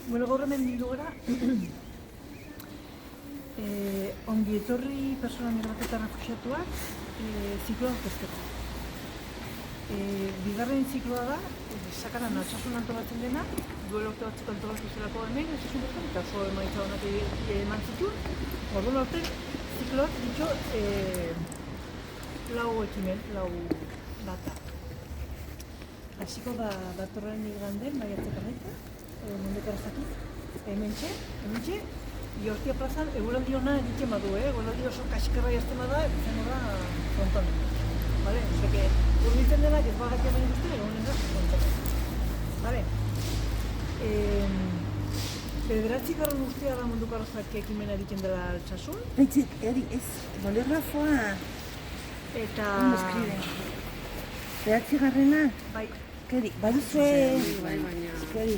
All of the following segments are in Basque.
Bueno, gaur hemen bildu gara, ongi etorri persona migrat eta refuxiatuak zikloa aurkezteko. Bigarren zikloa da, Sakaran Altsasun antolatzen dena, duela urte batzuk antolatu zelako hemen, Altsasun bertan, eta oso emaitza honak eman zituen. Orduan arte, zikloak ditxo lau ekimen, lau data. Hasiko da datorren iganden, maiatzek amaika, mundeko arazakit, hementxe, Iortia plazan eguraldi hona egiten badu, eguraldi oso kaskarra jazten bada, izango da fronton. Vale? Oso que urbitzen denak ez bagatia baina guztien, egonen da fronton. Vale? Bederatzi garran urtea da munduko arazak ekimena egiten dela Altsasun. Baitzik, ez, boligrafoa. Eta... Bederatzi garrena? Bai. Eskeri, baduzue... Bai, baina... Eskeri.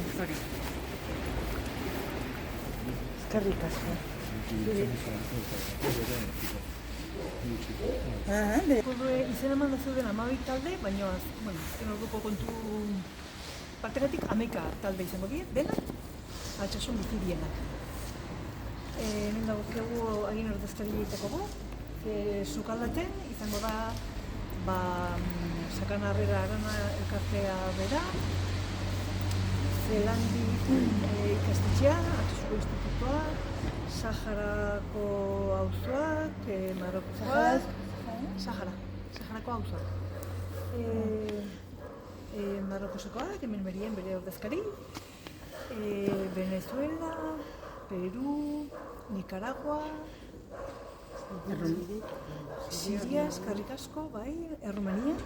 Eskerrik asko. Izen eman da zeuden 12 talde, baina azken orduko kontu partekatik 11 talde izango dira, denak Altsasun bizi dienak. Hemen dagozkegu agin ordezkarietako gu, sukaldaten izango da Sakan Harrera Arana elkartea bera, Zelandi ikastetxea, Altsasungo institutua, Saharako auzoak, Marokoak, Saharako auzoak. Marokosekoak, hemen berien bere ordezkari, Venezuela, Peru, Nicaragua, Siria, eskerrik asko, bai, Errumania,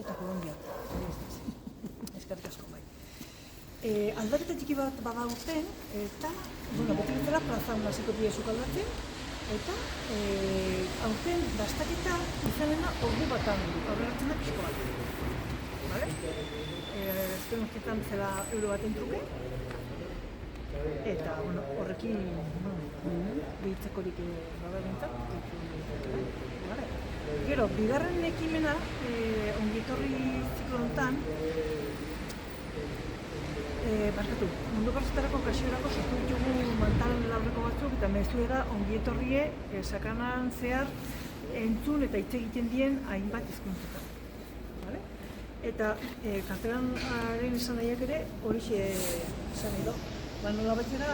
eta Kolombia. Eskerrik asko, bai. Aldaketa txiki bat bada urten, eta, beti bezala plazan hasiko dira sukaldatzen, eta aurten dastaketa izanena ordu batan aurreratzen da pixko bat. Vale? Azken urteetan zela euro baten truke, eta horrekin behitzekorik bada bintzat. Gero, bigarren ekimena, ongietorri ziklo honetan, munduko arrazetarako okasiorako sortu ditugu mantalan laurreko batzuk eta mezuera ongietorrie Sakanan zehar entzun eta hitz egiten dien hainbat hizkuntzetan. Eta kartelanaren esan nahiak ere horixe esan edo. Nola batera,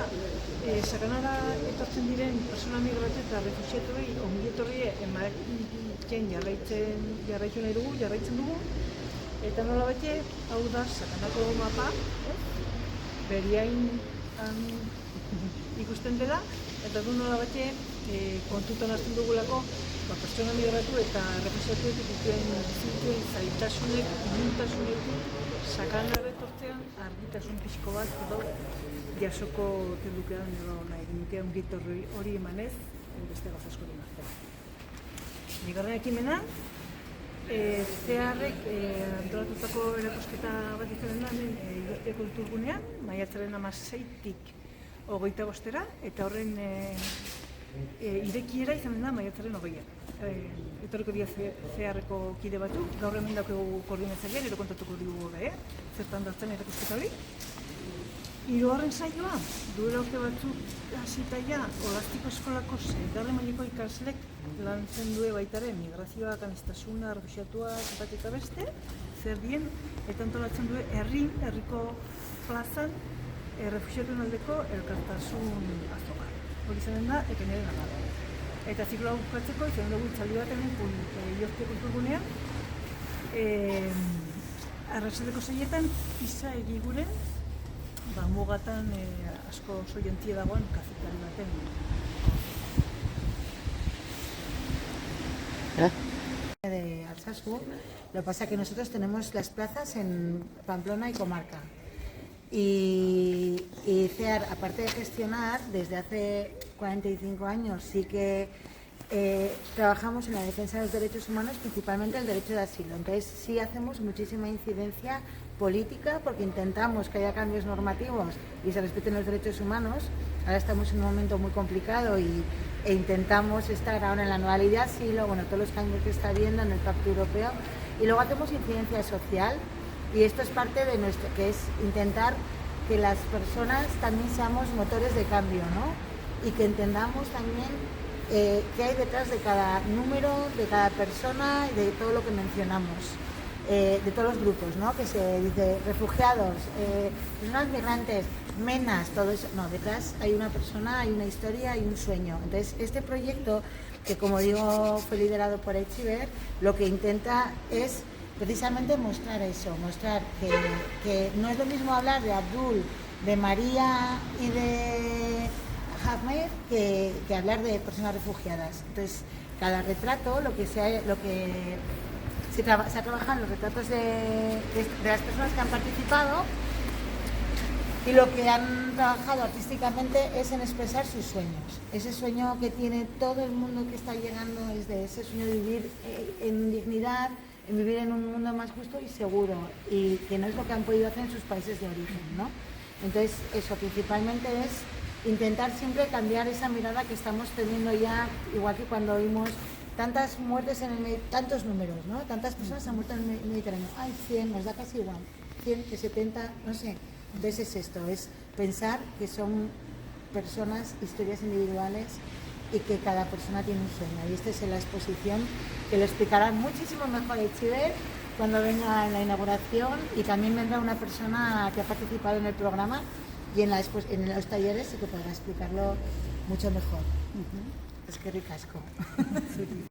Sakanara etortzen diren persona migratu eta refuxiatuei ongietorrie ematen jarraitzen dugu. Eta nola bate, hau da Sakanako mapa, beriain ikusten dela, eta du nola bate kontutan hartzen dugulako pertsona migratu eta refuxiatuek dituen zailtasunek, imuntasunek, Sakanara etortzean argitasun pixko bat edo jasoko tendukean edo nahi genuke ongietorri hori emanez, beste gauza askoren artean. Bigarren ekimena, zeharrek antolatutako erakusketa bat izanen da hemen Iortia kulturgunean, maiatzaren 16tik 25era, eta horren irekiera izanen da maiatzaren 20an. Etorriko dira zeharreko kide batzuk, gaur hemen daukegu koordinatzailean, ero kontatuko dugu zertan dartzen erakusketa hori. Hirugarren saioa, duela urte batzuk hasita ja, Olaztiko eskolako 6. mailako ikaslek lantzen due baitare migrazioak, aniztasuna, refuxiatuak, eta beste, zer dien, eta antolatzen due herriko plazan refuxiatuen aldeko elkartasun azoka. Hori zanen da, ekeneren amara. Eta zikloa bukatzeko, izan dugu itzaldi bat hemen Iortia kulturgunean, arratsaldeko 6etan pisa egiguren, mugatan asko oso jontie dagoen kafetari baten. De Altsasu, lo que pasa es que nosotros tenemos las plazas en Pamplona y Comarca. Y CEAR, aparte de gestionar, desde hace 45 años sí que trabajamos en la defensa de los derechos humanos, principalmente el derecho de asilo. Entonces sí hacemos muchísima incidencia política porque intentamos que haya cambios normativos y se respeten los derechos humanos. Ahora estamos en un momento muy complicado e intentamos estar ahora en la nueva ley de asilo, todos los cambios que está habiendo en el Pacto Europeo. Y luego hacemos incidencia social y esto es parte de nuestro, que es intentar que las personas también seamos motores de cambio, ¿no? Y que entendamos también qué hay detrás de cada número, de cada persona y de todo lo que mencionamos, de todos los grupos, ¿no? Que se dice refugiados, personas migrantes, menas, todo eso. No, detrás hay una persona, hay una historia, hay un sueño. Entonces, este proyecto, que como digo fue liderado por Aichiber, lo que intenta es precisamente mostrar eso, mostrar que no es lo mismo hablar de Abdul, de María y de Ahmed que hablar de personas refugiadas. Entonces, cada retrato, se ha trabajado en los retratos de las personas que han participado, y lo que han trabajado artísticamente es en expresar sus sueños. Ese sueño que tiene todo el mundo que está llegando es de ese sueño de vivir en dignidad, en vivir en un mundo más justo y seguro, y que no es lo que han podido hacer en sus países de origen, ¿no? Entonces, eso principalmente es intentar siempre cambiar esa mirada que estamos teniendo ya, igual que cuando oímos tantas muertes en el tantos números, ¿no? Tantas personas han muerto en el Mediterráneo. Ay, 100, nos da casi igual. 100, que 70, no sé. Entonces es esto, es pensar que son personas, historias individuales, y que cada persona tiene un sueño. Y esta es la exposición que lo explicará muchísimo mejor Aichiber cuando venga en la inauguración, y también vendrá una persona que ha participado en el programa y en los talleres, y que podrá explicarlo mucho mejor. Es que ricasco.